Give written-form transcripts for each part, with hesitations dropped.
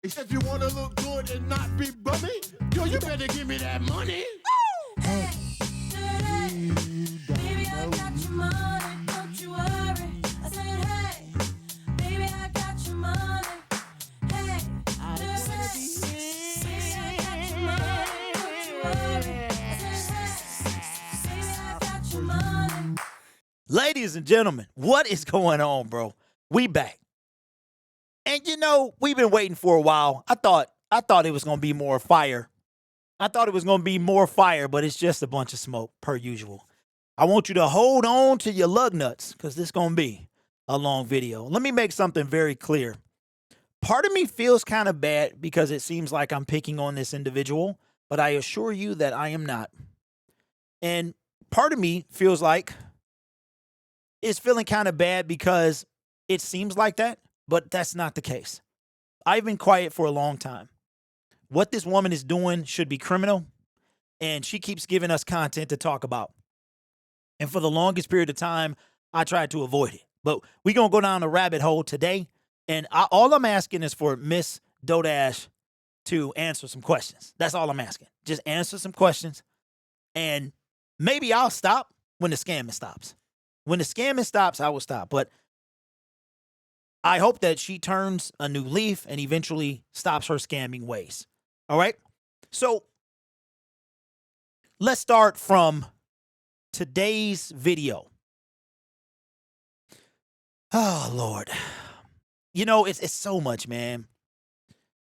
He said you want to look good and not be bummy? Yo, you better give me that money. Hey, baby, I got your money, don't you worry. I said, hey, baby, I got your money. Hey, baby, I got your money, don't you worry. I said, hey, baby, I got your money. Ladies and gentlemen, what is going on, bro? We back. And you know, we've been waiting for a while. I thought it was gonna be more fire. I thought it was gonna be more fire, but it's just a bunch of smoke, per usual. I want you to hold on to your lug nuts, because this is gonna be a long video. Let me make something very clear. Part of me feels kind of bad because it seems like I'm picking on this individual, but I assure you that I am not. And part of me feels like it's feeling kind of bad because it seems like that, but that's not the case. I've been quiet for a long time. What this woman is doing should be criminal, and she keeps giving us content to talk about. And for the longest period of time, I tried to avoid it. But we're going to go down the rabbit hole today, and all I'm asking is for Miss Dodash to answer some questions. That's all I'm asking. Just answer some questions, and maybe I'll stop when the scamming stops. When the scamming stops, I will stop. But I hope that she turns a new leaf and eventually stops her scamming ways. All right? So let's start from today's video. Oh, Lord. You know, it's so much, man.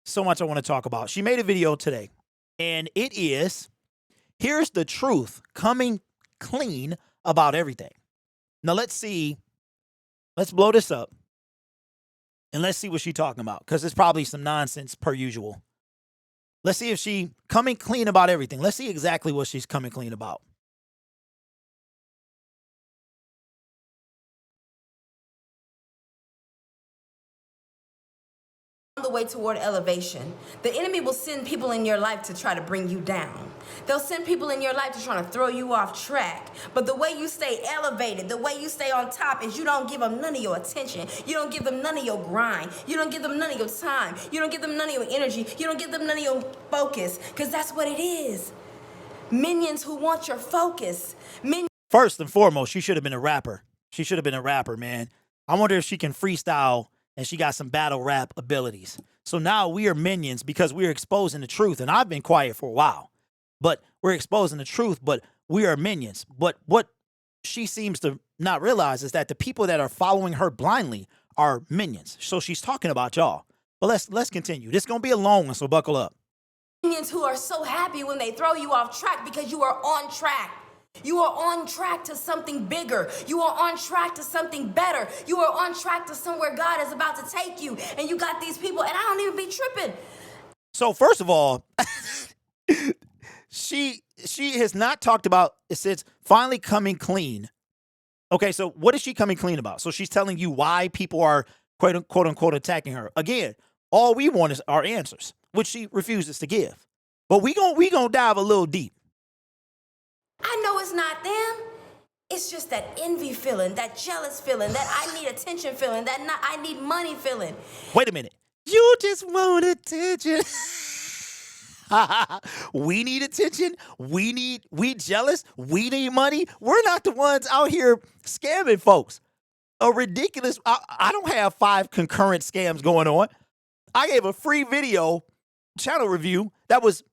So much I want to talk about. She made a video today, and it is, here's the truth, coming clean about everything. Now, let's see. Let's blow this up. And let's see what she's talking about, because it's probably some nonsense per usual. Let's see if she coming clean about everything. Let's see exactly what she's coming clean about. On the way toward elevation, the enemy will send people in your life to try to bring you down. They'll send people in your life to try to throw you off track. But the way you stay elevated, the way you stay on top is you don't give them none of your attention. You don't give them none of your grind. You don't give them none of your time. You don't give them none of your energy. You don't give them none of your focus, because that's what it is. Minions who want your focus. First and foremost, she should have been a rapper. She should have been a rapper, man. I wonder if she can freestyle and she got some battle rap abilities. So now we are minions because we are exposing the truth. And I've been quiet for a while, but we're exposing the truth, but we are minions. But what she seems to not realize is that the people that are following her blindly are minions. So she's talking about y'all. But let's continue. This is going to be a long one, so buckle up. Minions who are so happy when they throw you off track because you are on track. You are on track to something bigger. You are on track to something better. You are on track to somewhere God is about to take you. And you got these people, and I don't even be tripping. So first of all, she has not talked about, it says finally coming clean. Okay, so what is she coming clean about? So she's telling you why people are quote unquote attacking her. Again, all we want is our answers, which she refuses to give. But we gonna dive a little deep. I know it's not them. It's just that envy feeling, that jealous feeling, that I need attention feeling, that I need money feeling. Wait a minute. You just want attention. We need attention. We jealous. We need money. We're not the ones out here scamming folks. A ridiculous. I don't have 5 concurrent scams going on. I gave a free video channel review that was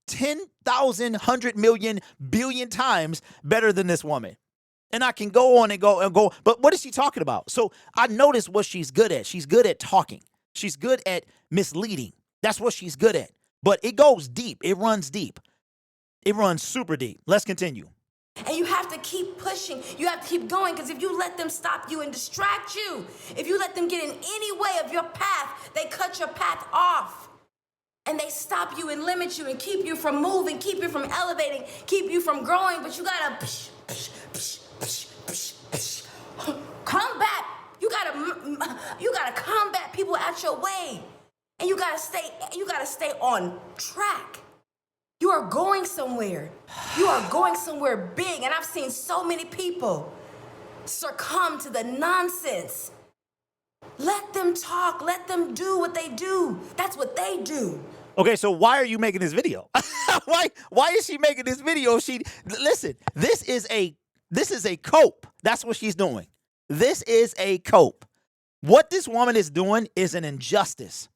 10,000, 100 million, billion times better than this woman. And I can go on and go. But what is she talking about? So I noticed what she's good at. She's good at talking. She's good at misleading. That's what she's good at. But it goes deep. It runs deep. It runs super deep. Let's continue. And you have to keep pushing. You have to keep going, because if you let them stop you and distract you, if you let them get in any way of your path, they cut your path off. And they stop you and limit you and keep you from moving, keep you from elevating, keep you from growing. But you gotta combat. You gotta combat people at your way, and you gotta stay on track. You are going somewhere. You are going somewhere big, and I've seen so many people succumb to the nonsense. Let them talk. Let them do what they do. That's what they they do. Okay, so why are you making this video? Why is she making this video? Listen, this is a cope. That's what she's doing. This is a cope. What this woman is doing is an injustice.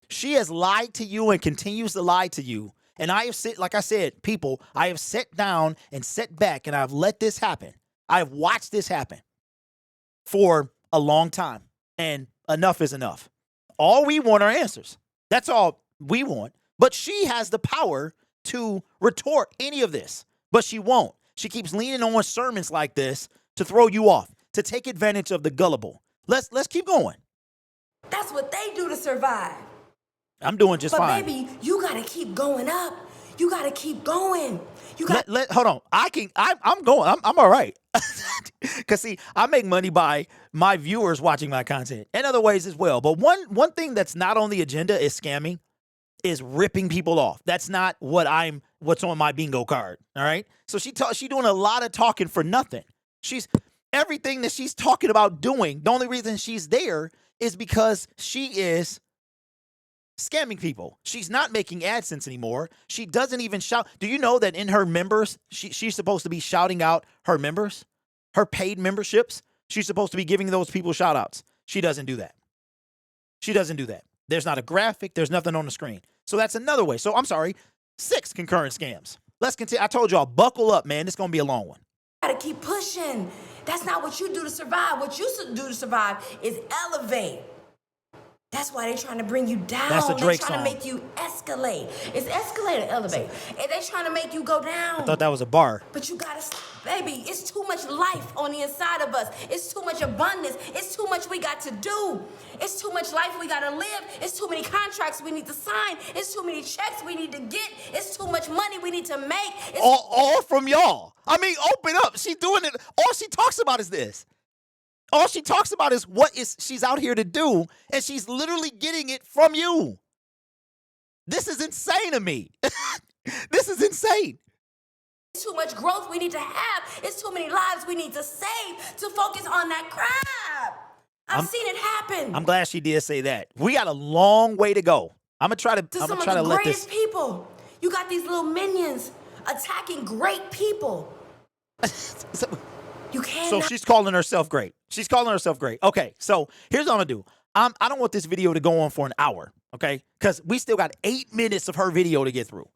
She has lied to you and continues to lie to you. And I have like I said, people, I have sat down and sat back and I've let this happen. I've watched this happen for a long time. And enough is enough. All we want are answers. That's all we want. But she has the power to retort any of this. But she won't. She keeps leaning on sermons like this to throw you off, to take advantage of the gullible. Let's keep going. That's what they do to survive. I'm doing just fine. But baby, you gotta keep going up. You gotta keep going. You got. Hold on. I'm going. I'm all right. Cause see, I make money by my viewers watching my content and other ways as well. But one thing that's not on the agenda is scamming, is ripping people off. That's not what's on my bingo card. All right. So she doing a lot of talking for nothing. Everything that she's talking about doing, the only reason she's there is because she is scamming people. She's not making AdSense anymore. She doesn't even shout. Do you know that in her members, she's supposed to be shouting out her members, her paid memberships? She's supposed to be giving those people shout outs. She doesn't do that. She doesn't do that. There's not a graphic. There's nothing on the screen. So that's another way. So I'm sorry, 6 concurrent scams. Let's continue. I told y'all, buckle up, man. It's going to be a long one. Gotta keep pushing. That's not what you do to survive. What you do to survive is elevate. That's why they're trying to bring you down. That's a Drake They're trying to make you escalate. It's escalate or elevate. And they're trying to make you go down. I thought that was a bar. But you gotta, baby, it's too much life on the inside of us. It's too much abundance. It's too much we got to do. It's too much life we gotta live. It's too many contracts we need to sign. It's too many checks we need to get. It's too much money we need to make. All from y'all. I mean, open up. She's doing it. All she talks about is this. All she talks about is what she's out here to do, and she's literally getting it from you. This is insane to me. This is insane. It's too much growth we need to have. It's too many lives we need to save to focus on that crap. I've seen it happen. I'm glad she did say that. We got a long way to go. I'm gonna try to let this. Some of the greatest people. You got these little minions attacking great people. You can't. So she's calling herself great. She's calling herself great. Okay, so here's what I'm gonna do. I don't want this video to go on for an hour, okay? Because we still got 8 minutes of her video to get through.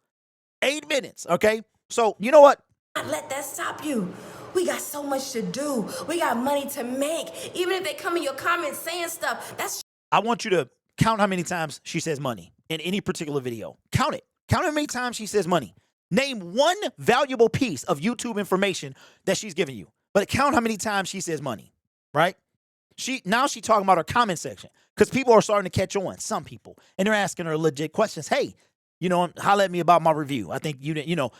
8 minutes, okay? So you know what? Don't let that stop you. We got so much to do. We got money to make. Even if they come in your comments saying stuff, that's. I want you to count how many times she says money in any particular video. Count it. Count how many times she says money. Name one valuable piece of YouTube information that she's giving you. But count how many times she says money, right? Now she's talking about her comment section because people are starting to catch on, some people, and they're asking her legit questions. Hey, holler at me about my review. I think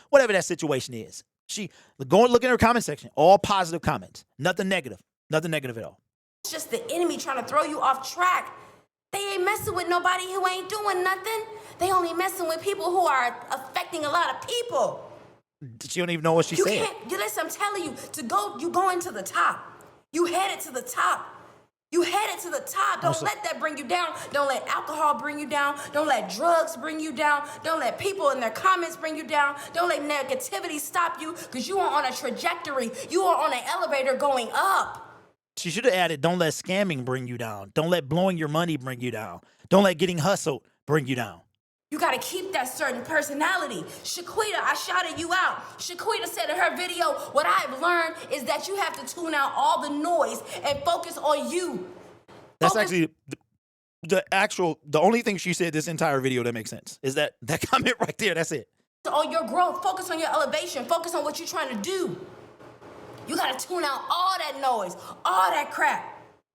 whatever that situation is. She go and look in her comment section, all positive comments, nothing negative at all. It's just the enemy trying to throw you off track. They ain't messing with nobody who ain't doing nothing. They only messing with people who are affecting a lot of people. She don't even know what she said. Listen, I'm telling you, you going to the top. You headed to the top. You headed to the top. Don't let that bring you down. Don't let alcohol bring you down. Don't let drugs bring you down. Don't let people in their comments bring you down. Don't let negativity stop you because you are on a trajectory. You are on an elevator going up. She should have added, don't let scamming bring you down. Don't let blowing your money bring you down. Don't let getting hustled bring you down. You gotta keep that certain personality. Shaquita, I shouted you out. Shaquita said in her video, what I've learned is that you have to tune out all the noise and focus on you. That's actually the only thing she said this entire video that makes sense is that comment right there. That's it. On your growth, focus on your elevation, focus on what you're trying to do. You gotta tune out all that noise, all that crap.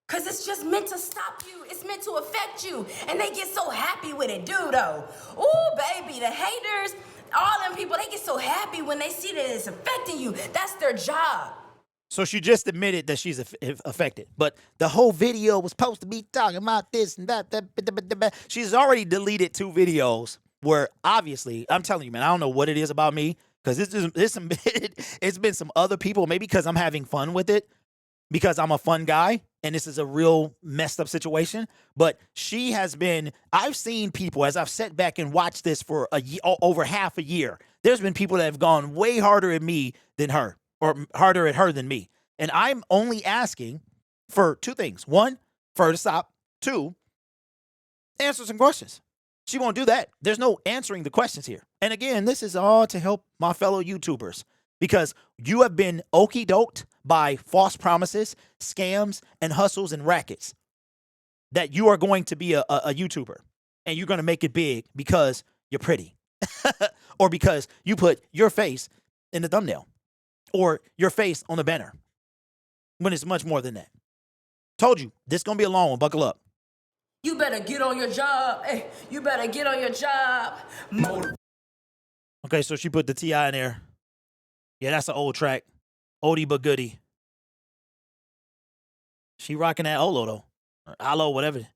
Cause it's just meant to stop you. It's meant to affect you. And they get so happy with it, though. Ooh, baby, the haters, all them people, they get so happy when they see that it's affecting you. That's their job. So she just admitted that she's affected. But the whole video was supposed to be talking about this and that. She's already deleted 2 videos where obviously, I'm telling you, man, I don't know what it is about me. Because it's been some other people, maybe because I'm having fun with it, because I'm a fun guy. and this is a real messed up situation, but she has been, I've seen people, as I've sat back and watched this for over half a year, there's been people that have gone way harder at me than her, or harder at her than me. And I'm only asking for two things. One, for her to stop. Two, answer some questions. She won't do that. There's no answering the questions here. And again, this is all to help my fellow YouTubers, because you have been okey-doked by false promises, scams, and hustles and rackets that you are going to be a YouTuber and you're going to make it big because you're pretty or because you put your face in the thumbnail or your face on the banner, when it's much more than that. Told you, this is going to be a long one. Buckle up. You better get on your job. Hey, you better get on your job. Okay, so she put the T.I. in there. Yeah, that's an old track. Oldie but goodie. She rocking that Olo, though. Or Alo, whatever.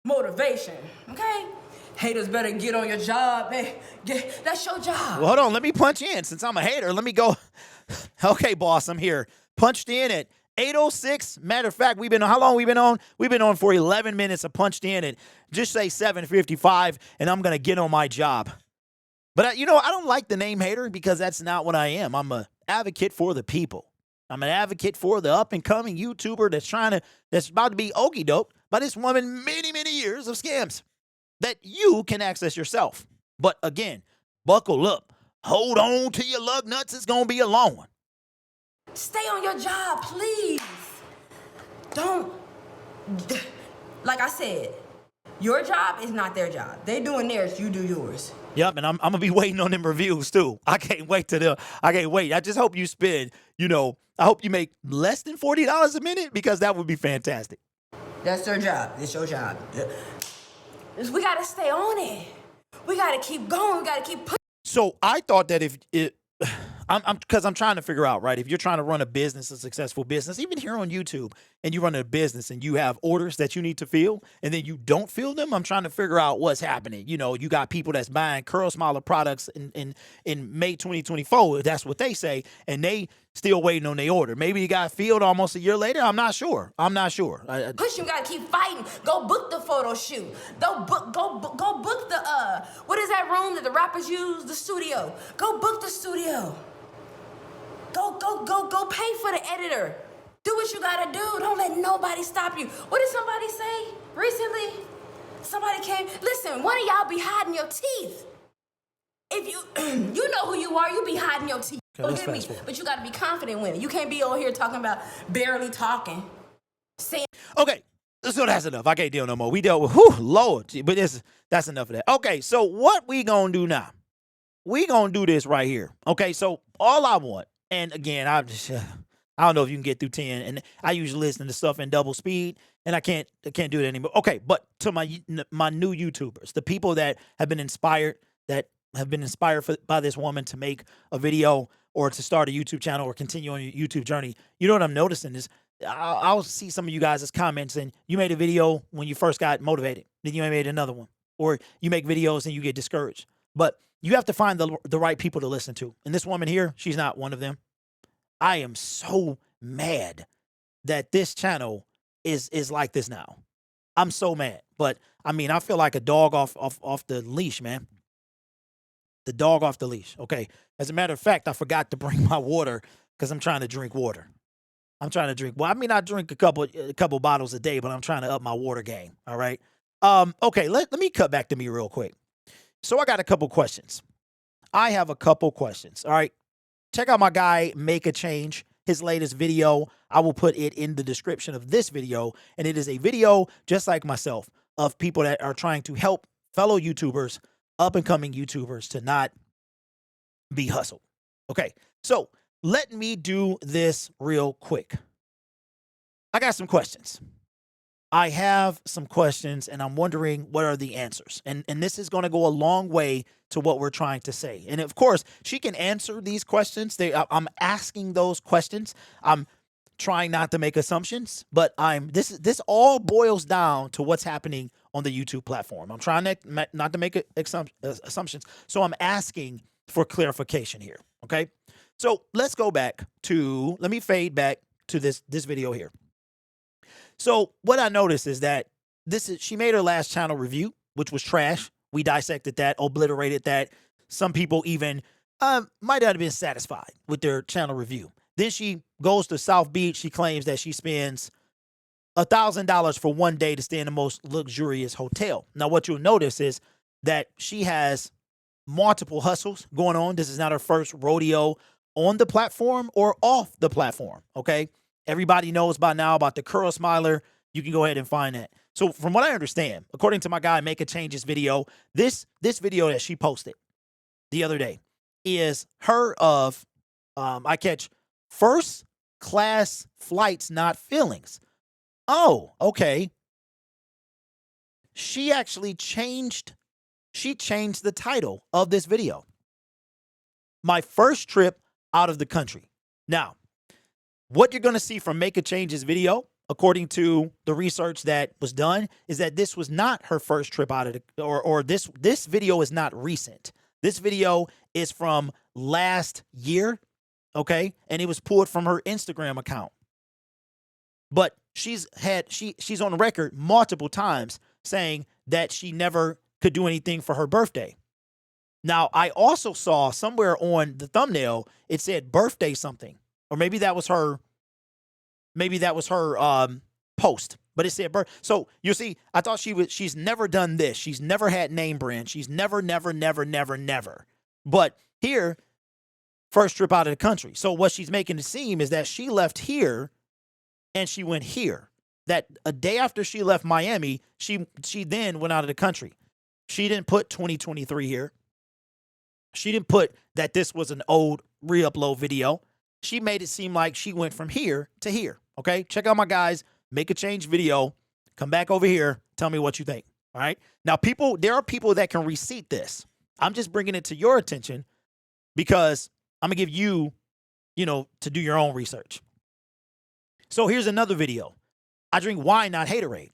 Motivation, okay? Haters better get on your job. Hey, that's your job. Well, hold on. Let me punch in. Since I'm a hater, let me go. Okay, boss, I'm here. Punched in at 8:06. Matter of fact, how long we been on? We've been on for 11 minutes. I punched in at just say 7:55, and I'm going to get on my job. But, I don't like the name hater because that's not what I am. I'm an advocate for the people. I'm an advocate for the up-and-coming YouTuber that's about to be okey-doke by this woman many, many years of scams that you can access yourself. But again, buckle up. Hold on to your lug nuts. It's going to be a long one. Stay on your job, please. Don't. Like I said, your job is not their job. They doing theirs, you do yours. Yep, and I'm going to be waiting on them reviews too. I can't wait. I just hope you spend, I hope you make less than $40 a minute, because that would be fantastic. That's their job. It's your job. We got to stay on it. We got to keep going. We got to keep pushing. So I thought that because I'm trying to figure out, right, if you're trying to run a business, a successful business, even here on YouTube, and you run a business and you have orders that you need to fill and then you don't fill them, I'm trying to figure out what's happening. You got people that's buying Curl Smiler products in May 2024, that's what they say, and they still waiting on their order. Maybe you got filled almost a year later. I'm not sure. Push, you gotta keep fighting. Go book the photo shoot. Go book the what is that room that the rappers use? The studio. Go book the studio. Go pay for the editor. Do what you gotta do. Don't let nobody stop you. What did somebody say recently? Somebody came. Listen, one of y'all be hiding your teeth. If you know who you are, you be hiding your teeth. Okay, Don't get me. But you gotta be confident with it. You can't be over here talking about barely talking. Okay, so that's enough. I can't deal no more. We dealt with, Lord, but that's enough of that. Okay, so what we gonna do now? We gonna do this right here. Okay, so all I want, and again, I don't know if you can get through 10, and I usually listen to stuff in double speed, and I can't do it anymore. Okay, but to my new YouTubers, the people that have been inspired by this woman to make a video or to start a YouTube channel or continue on your YouTube journey, you know what I'm noticing is I'll see some of you guys' comments, and you made a video when you first got motivated, then you made another one, or you make videos and you get discouraged. But you have to find the right people to listen to. And this woman here, she's not one of them. I am so mad that this channel is like this now. I'm so mad. But I mean, I feel like a dog off the leash, man. The dog off the leash. Okay. As a matter of fact, I forgot to bring my water because I'm trying to drink water. I'm trying to drink. Well, I mean, I drink a couple bottles a day, but I'm trying to up my water game. All right. Okay. Let me cut back to me real quick. So I got a couple questions. I have a couple questions. All right. Check out my guy, Make a Change. His latest video, I will put it in the description of this video. And it is a video, just like myself, of people that are trying to help fellow YouTubers, up-and-coming YouTubers, to not be hustled. Okay, so let me do this real quick. I got some questions. I have some questions, and I'm wondering what are the answers. And this is going to go a long way to what we're trying to say. And of course, she can answer these questions. I'm asking those questions. I'm trying not to make assumptions, but this all boils down to what's happening on the YouTube platform. I'm trying not to make assumptions. So I'm asking for clarification here. Okay. So let's go back to, let me fade back to this video here. So what I noticed is that she made her last channel review, which was trash. We dissected that, obliterated that. Some people even might not have been satisfied with their channel review. Then she goes to South Beach. She claims that she spends $1,000 for one day to stay in the most luxurious hotel. Now, what you'll notice is that she has multiple hustles going on. This is not her first rodeo on the platform or off the platform, okay? Everybody knows by now about the curl smiler. You can go ahead and find that. So from what I understand, according to my guy Make a Changes video, this video that she posted the other day is her of, I catch first class flights, not feelings. Oh, okay. She actually changed the title of this video. My first trip out of the country. Now, what you're going to see from Make a Changes video, according to the research that was done, is that this was not her first trip out of the, or this video is not recent. This video is from last year, okay? And it was pulled from her Instagram account. But she's on record multiple times saying that she never could do anything for her birthday. Now, I also saw somewhere on the thumbnail, it said birthday something, or maybe that was her post, but it said birth. So you see, I thought she's never done this. She's never had name brand. She's never. But here, first trip out of the country. So what she's making it seem is that she left here and she went here. That a day after she left Miami, she then went out of the country. She didn't put 2023 here. She didn't put that this was an old re-upload video. She made it seem like she went from here to here. Okay, check out my guys Make a Change video. Come back over here. Tell me what you think. All right. Now, there are people that can receipt this. I'm just bringing it to your attention because I'm gonna give you, to do your own research. So here's another video. I drink wine, not haterade.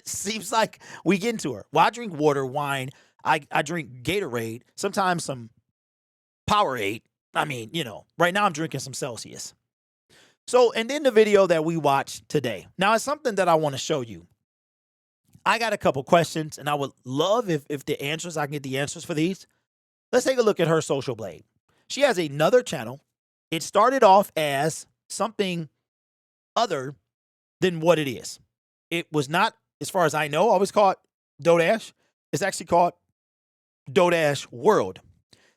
Seems like we get into her. Well, I drink water, wine. I drink Gatorade, sometimes some Powerade. I mean, right now I'm drinking some Celsius. So, and then the video that we watched today. Now, it's something that I want to show you. I got a couple questions, and I would love if I can get the answers for these. Let's take a look at her social blade. She has another channel. It started off as something other than what it is. It was not, as far as I know, always called Dodash. It's actually called Dodash World.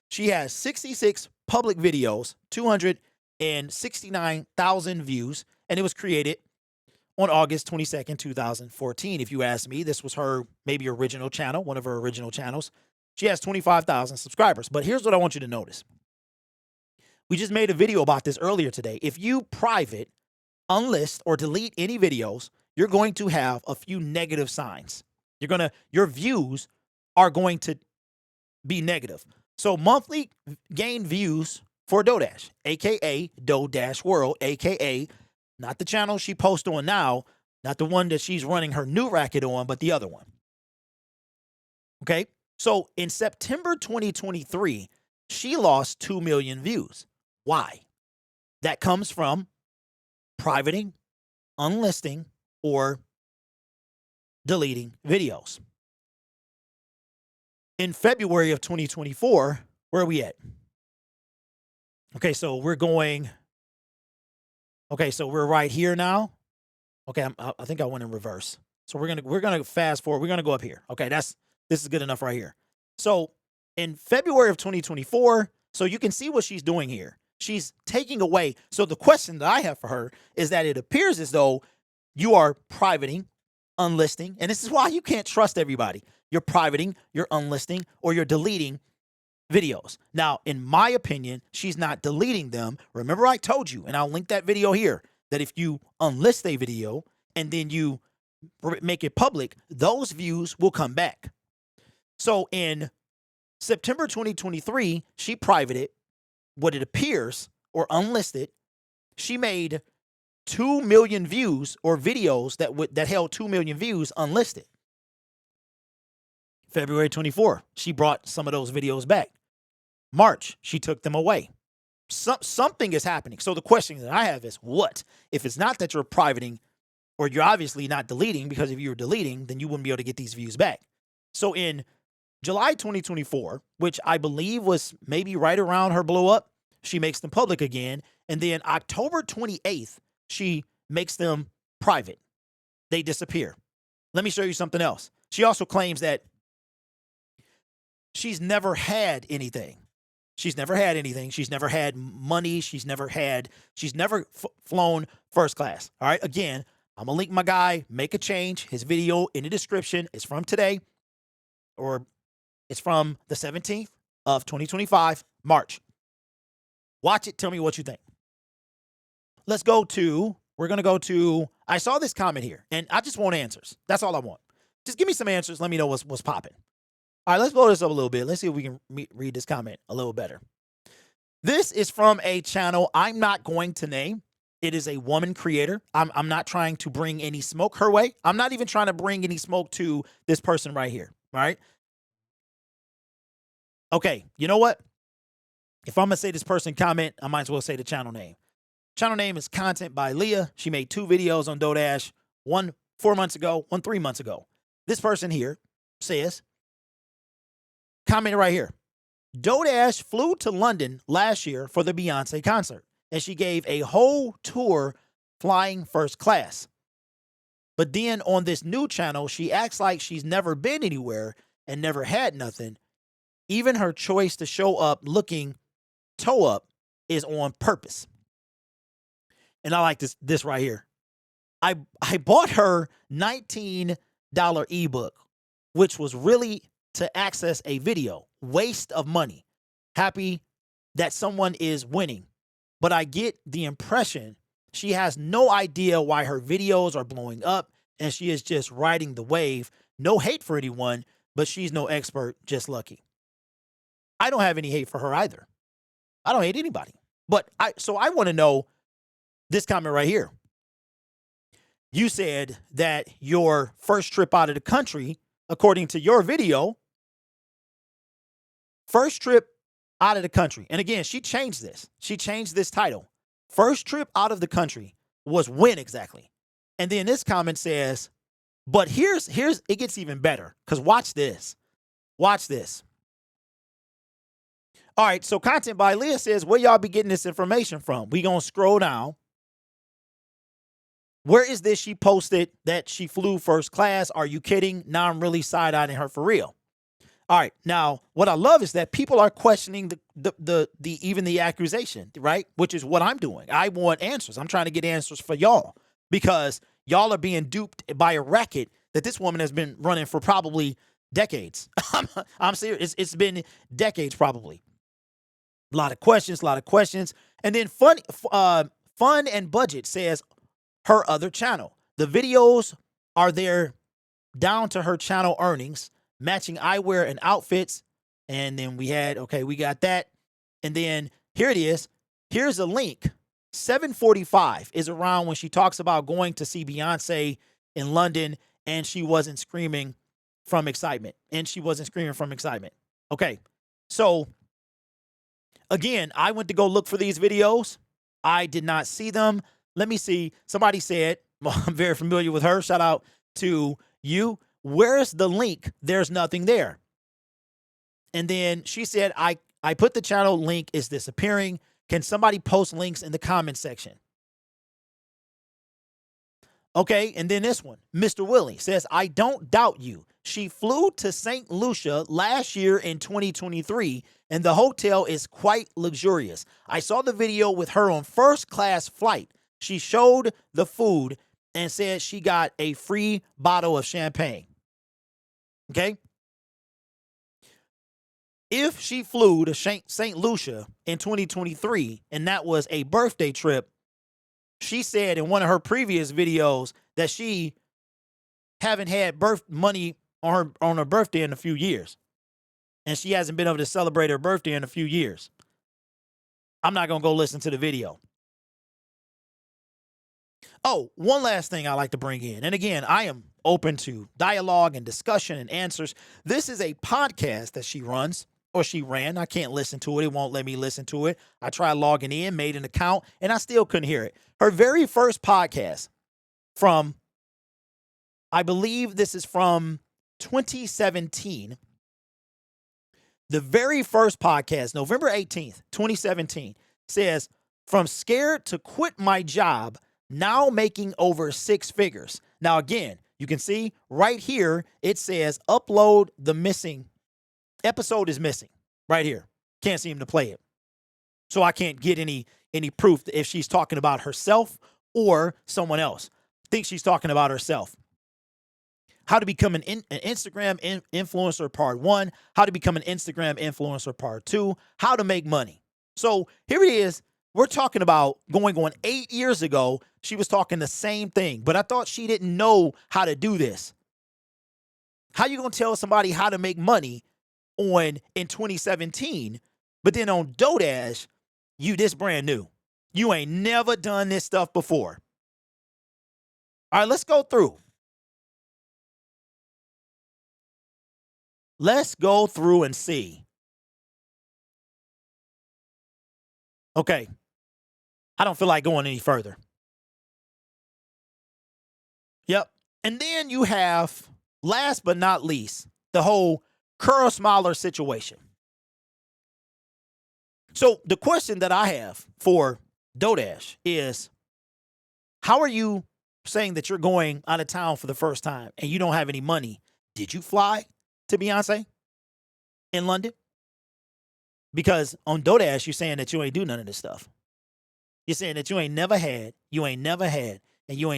She has 66 public videos, 269,000 views, and it was created on August 22nd, 2014. If you ask me, this was her maybe original channel, one of her original channels. She has 25,000 subscribers. But here's what I want you to notice. We just made a video about this earlier today. If you private, unlist, or delete any videos, you're going to have a few negative signs. Your views are going to be negative. So monthly gain views for Dodash, aka Dodash World, aka not the channel she posts on now, not the one that she's running her new racket on, but the other one. Okay, so in September 2023, she lost 2 million views. Why? That comes from privating, unlisting, or deleting videos. In February of 2024, where are we at? Okay, so we're right here now. Okay, I think I went in reverse. So we're gonna fast forward. We're gonna go up here. Okay, this is good enough right here. So in February of 2024, so you can see what she's doing here. She's taking away. So the question that I have for her is that it appears as though you are privating, unlisting, and this is why you can't trust everybody. You're privating, you're unlisting, or you're deleting videos. Now, in my opinion, she's not deleting them. Remember, I told you, and I'll link that video here, that if you unlist a video and then you make it public, those views will come back. So in September 2023, she privated what it appears or unlisted. She made 2 million views or videos that held 2 million views unlisted. February 24, she brought some of those videos back. March, she took them away. something is happening. So the question that I have is what? If it's not that you're privating or you're obviously not deleting, because if you were deleting, then you wouldn't be able to get these views back. So in July 2024, which I believe was maybe right around her blow up, she makes them public again. And then October 28th, she makes them private. They disappear. Let me show you something else. She also claims that she's never had anything. She's never had anything. She's never had money. She's never flown first class. All right. Again, I'm going to link my guy, Make a Change. His video in the description is from today, or it's from the 17th of 2025, March. Watch it. Tell me what you think. We're going to go to, I saw this comment here, and I just want answers. That's all I want. Just give me some answers. Let me know what's popping. All right, let's blow this up a little bit. Let's see if we can read this comment a little better. This is from a channel I'm not going to name. It is a woman creator. I'm not trying to bring any smoke her way. I'm not even trying to bring any smoke to this person right here. All right. Okay, you know what? If I'm going to say this person comment, I might as well say the channel name. Channel name is Content by Leah. She made 2 videos on DoorDash, one 4 months ago, one 3 months ago. This person here says, comment right here. DoorDash flew to London last year for the Beyonce concert, and she gave a whole tour flying first class. But then on this new channel, she acts like she's never been anywhere and never had nothing. Even her choice to show up looking toe up is on purpose. And I like this right here. I bought her $19 ebook, which was really to access a video. Waste of money. Happy that someone is winning. But I get the impression she has no idea why her videos are blowing up and she is just riding the wave. No hate for anyone, but she's no expert, just lucky. I don't have any hate for her either. I don't hate anybody. But I want to know this comment right here. You said that your first trip out of the country, according to your video, first trip out of the country. And again, she changed this. She changed this title. First trip out of the country was when exactly? And then this comment says, but here's it gets even better, because watch this. Watch this. All right, so Content by Leah says, where y'all be getting this information from? We gonna scroll down. Where is this? She posted that she flew first class. Are you kidding? Now I'm really side-eyeing her for real. All right, now what I love is that people are questioning the even the accusation, right? Which is what I'm doing. I want answers. I'm trying to get answers for y'all, because y'all are being duped by a racket that this woman has been running for probably decades. I'm serious. It's been decades probably. A lot of questions. And then Fun and Budget says her other channel. The videos are there down to her channel earnings, matching eyewear and outfits. And then we got that. And then here it is. Here's a link. 7:45 is around when she talks about going to see Beyonce in London, and she wasn't screaming from excitement. Okay. So again, I went to go look for these videos. I did not see them. Let me see. Somebody said, well, I'm very familiar with her. Shout out to you. Where's the link? There's nothing there. And then she said, I put the channel link is disappearing. Can somebody post links in the comment section? Okay, and then this one, Mr. Willie says, I don't doubt you. She flew to St. Lucia last year in 2023, and the hotel is quite luxurious. I saw the video with her on first class flight. She showed the food and said she got a free bottle of champagne. Okay? If she flew to St. Lucia in 2023 and that was a birthday trip, she said in one of her previous videos that she haven't had money on her birthday in a few years. And she hasn't been able to celebrate her birthday in a few years. I'm not going to go listen to the video. Oh, one last thing I like to bring in. And again, I am open to dialogue and discussion and answers. This is a podcast that she runs. or she ran. I can't listen to it. It won't let me listen to it. I tried logging in, made an account, and I still couldn't hear it. Her very first podcast from, I believe this is from 2017. The very first podcast, November 18th, 2017, says, from scared to quit my job, now making over 6 figures. Now, again, you can see right here, it says upload the missing episode is missing right here. Can't seem to play it. So I can't get any proof if she's talking about herself or someone else. I think she's talking about herself. How to become an Instagram influencer part 1. How to become an Instagram influencer part 2. How to make money. So here it is. We're talking about going on 8 years ago. She was talking the same thing, but I thought she didn't know how to do this. How you going to tell somebody how to make money in 2017, but then on Dodash, this brand new. You ain't never done this stuff before. All right, let's go through. Let's go through and see. Okay. I don't feel like going any further. Yep. And then you have, last but not least, the whole Curl Smiler situation. So the question that I have for Dodash is, how are you saying that you're going out of town for the first time and you don't have any money? Did you fly to Beyonce in London? Because on Dodash, you're saying that you ain't do none of this stuff. You're saying that you ain't never had, and you ain't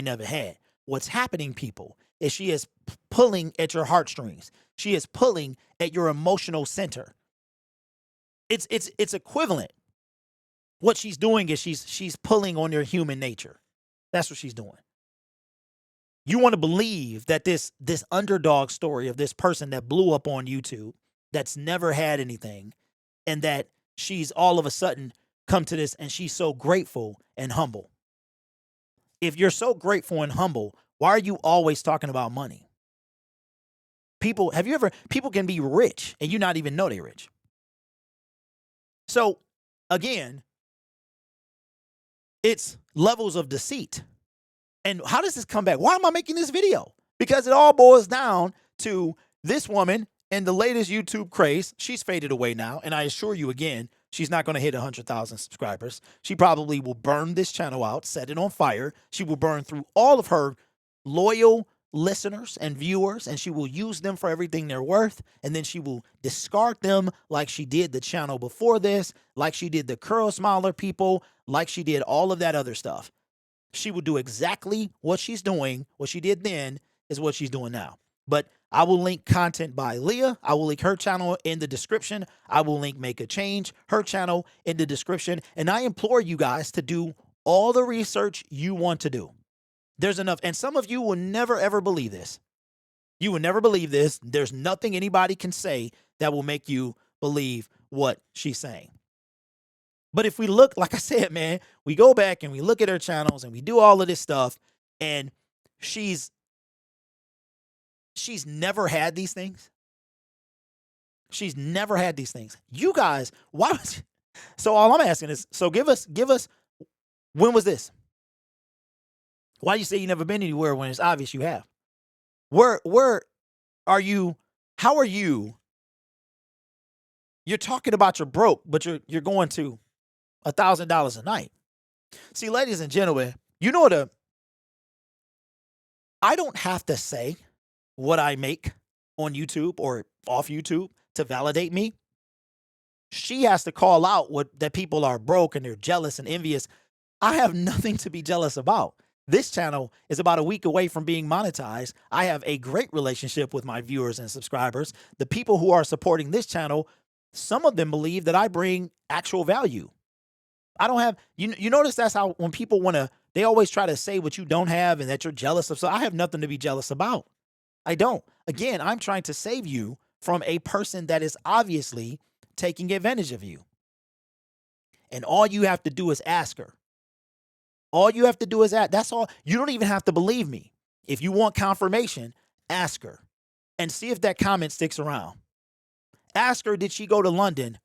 never had. What's happening, people, is she is pulling at your heartstrings. She is pulling at your emotional center. It's equivalent. What she's doing is she's pulling on your human nature. That's what she's doing. You want to believe that this underdog story of this person that blew up on YouTube, that's never had anything, and that she's all of a sudden come to this and she's so grateful and humble. If you're so grateful and humble, why are you always talking about money? People can be rich and you not even know they're rich. So again, it's levels of deceit. And how does this come back? Why am I making this video? Because it all boils down to this woman and the latest YouTube craze. She's faded away now. And I assure you again, she's not going to hit 100,000 subscribers. She probably will burn this channel out, set it on fire. She will burn through all of her loyal listeners and viewers, and she will use them for everything they're worth. And then she will discard them like she did the channel before this, like she did the Curl Smiler people, like she did all of that other stuff. She will do exactly what she's doing. What she did then is what she's doing now. But I will link content by Leah. I will link her channel in the description. I will link Make a Change, her channel, in the description. And I implore you guys to do all the research you want to do. There's enough. And some of you will never, ever believe this. You will never believe this. There's nothing anybody can say that will make you believe what she's saying. But if we look, like I said, man, we go back and we look at her channels and we do all of this stuff, and she's never had these things. She's never had these things. You guys, why was so all I'm asking is, so give us, when was this? Why do you say you never been anywhere when it's obvious you have? Where are you? How are you? You're talking about you're broke, but you're going to $1,000 a night. See, ladies and gentlemen, you know I don't have to say what I make on YouTube or off YouTube to validate me. She has to call out that people are broke and they're jealous and envious. I have nothing to be jealous about. This channel is about a week away from being monetized. I have a great relationship with my viewers and subscribers. The people who are supporting this channel, some of them believe that I bring actual value. I don't have, you notice that's how when people they always try to say what you don't have and that you're jealous of. So I have nothing to be jealous about. I don't. Again, I'm trying to save you from a person that is obviously taking advantage of you. And all you have to do is ask her. All you have to do is ask. That's all. You don't even have to believe me. If you want confirmation, ask her and see if that comment sticks around. Ask her, did she go to London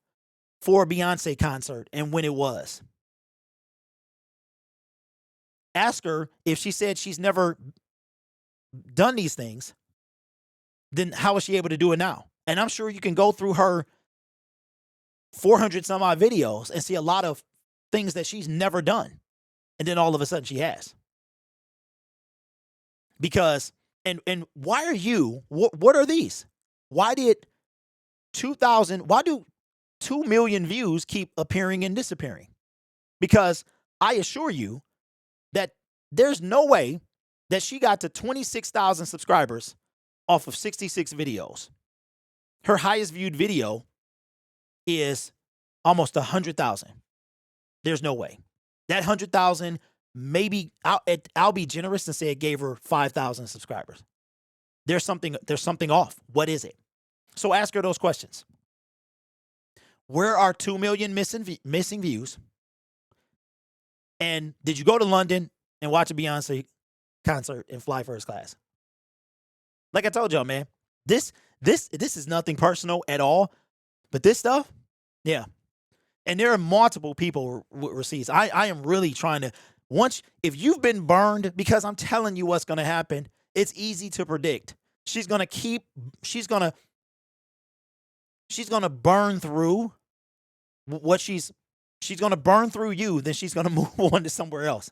for a Beyonce concert and when it was? Ask her if she said she's never done these things, then how is she able to do it now? And I'm sure you can go through her 400 some odd videos and see a lot of things that she's never done. And then all of a sudden she has. Because, and why are you, what are these? Why do 2 million views keep appearing and disappearing? Because I assure you that there's no way that she got to 26,000 subscribers off of 66 videos. Her highest viewed video is almost 100,000. There's no way. That 100,000, maybe I'll be generous and say it gave her 5,000 subscribers. There's something off. What is it? So ask her those questions. Where are 2 million missing views? And did you go to London and watch a Beyonce concert and fly first class? Like I told y'all, man, this is nothing personal at all, but this stuff, yeah. And there are multiple people with receipts. I am really trying to, if you've been burned, because I'm telling you what's going to happen, it's easy to predict. She's going to burn through what she's going to burn through you, then she's going to move on to somewhere else.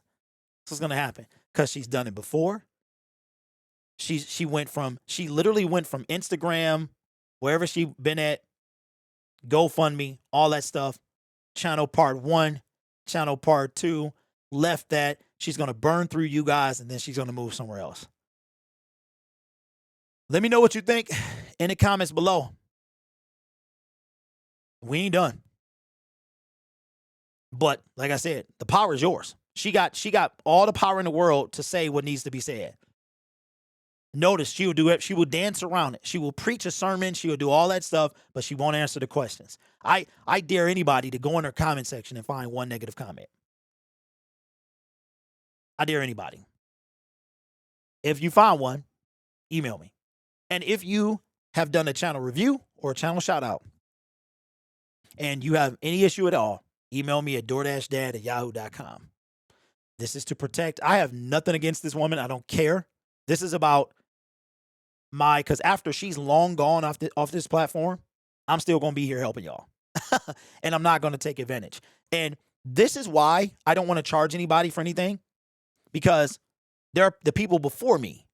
That's what's going to happen because she's done it before. She literally went from Instagram, wherever she been at, GoFundMe, all that stuff, channel part 1, channel part 2, left that. She's going to burn through you guys, and then she's going to move somewhere else. Let me know what you think in the comments below. We ain't done. But like I said, the power is yours. She got all the power in the world to say what needs to be said. Notice she will do it. She will dance around it. She will preach a sermon. She will do all that stuff, but she won't answer the questions. I dare anybody to go in her comment section and find one negative comment. I dare anybody. If you find one, email me. And if you have done a channel review or a channel shout out and you have any issue at all, email me at DoorDashDad@yahoo.com. This is to protect. I have nothing against this woman. I don't care. This is about because after she's long gone off this platform, I'm still going to be here helping y'all. And I'm not going to take advantage. And this is why I don't want to charge anybody for anything, because there are the people before me.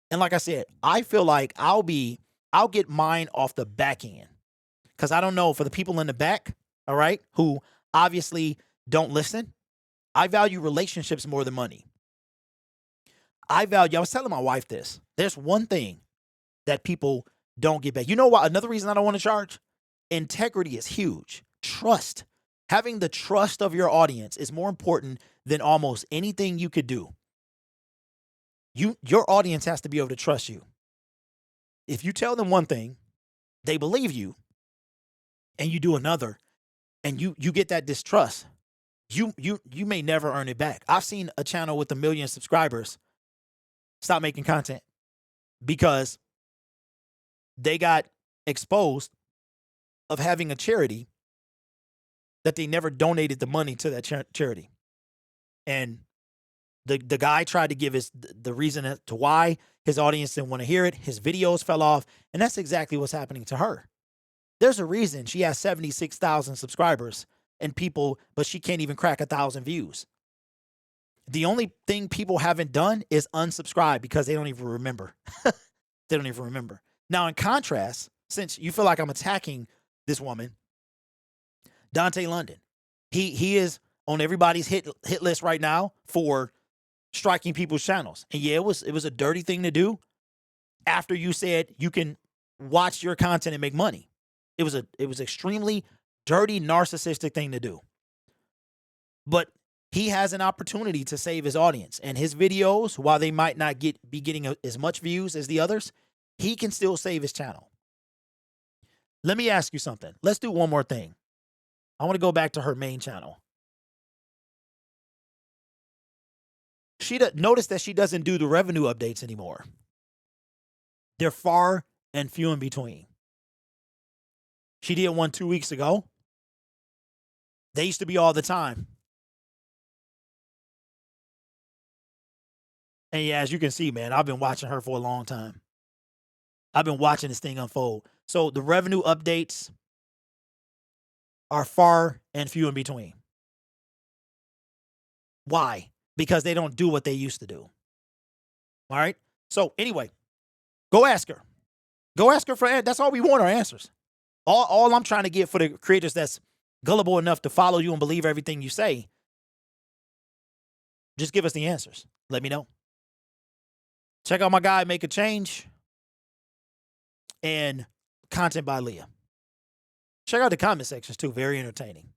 And like I said, I feel like I'll get mine off the back end, because I don't know, for the people in the back, all right, who obviously don't listen, I value relationships more than money. I was telling my wife this. There's one thing that people don't get back. You know what? Another reason I don't want to charge? Integrity is huge. Trust. Having the trust of your audience is more important than almost anything you could do. Your audience has to be able to trust you. If you tell them one thing, they believe you, and you do another, and you get that distrust, you may never earn it back. I've seen a channel with 1 million subscribers stop making content because they got exposed of having a charity that they never donated the money to that charity. And the guy tried to give the reason as to why his audience didn't want to hear it. His videos fell off. And that's exactly what's happening to her. There's a reason she has 76,000 subscribers and people, but she can't even crack 1,000 views. The only thing people haven't done is unsubscribe because they don't even remember. They don't even remember. Now, in contrast, since you feel like I'm attacking this woman, Dante London, he is on everybody's hit list right now for striking people's channels. And yeah, it was a dirty thing to do after you said you can watch your content and make money. It was extremely dirty, narcissistic thing to do. But he has an opportunity to save his audience, and his videos, while they might not be getting as much views as the others, he can still save his channel. Let me ask you something. Let's do one more thing. I want to go back to her main channel. Notice that she doesn't do the revenue updates anymore. They're far and few in between. She did one 2 weeks ago. They used to be all the time. And yeah, as you can see, man, I've been watching her for a long time. I've been watching this thing unfold. So the revenue updates are far and few in between. Why? Because they don't do what they used to do. All right? So anyway, go ask her. Go ask her for, that's all we want are answers. All I'm trying to get for the creators that's gullible enough to follow you and believe everything you say, just give us the answers. Let me know. Check out my guy, Make a Change, and Content by Leah. Check out the comment sections too. Very entertaining.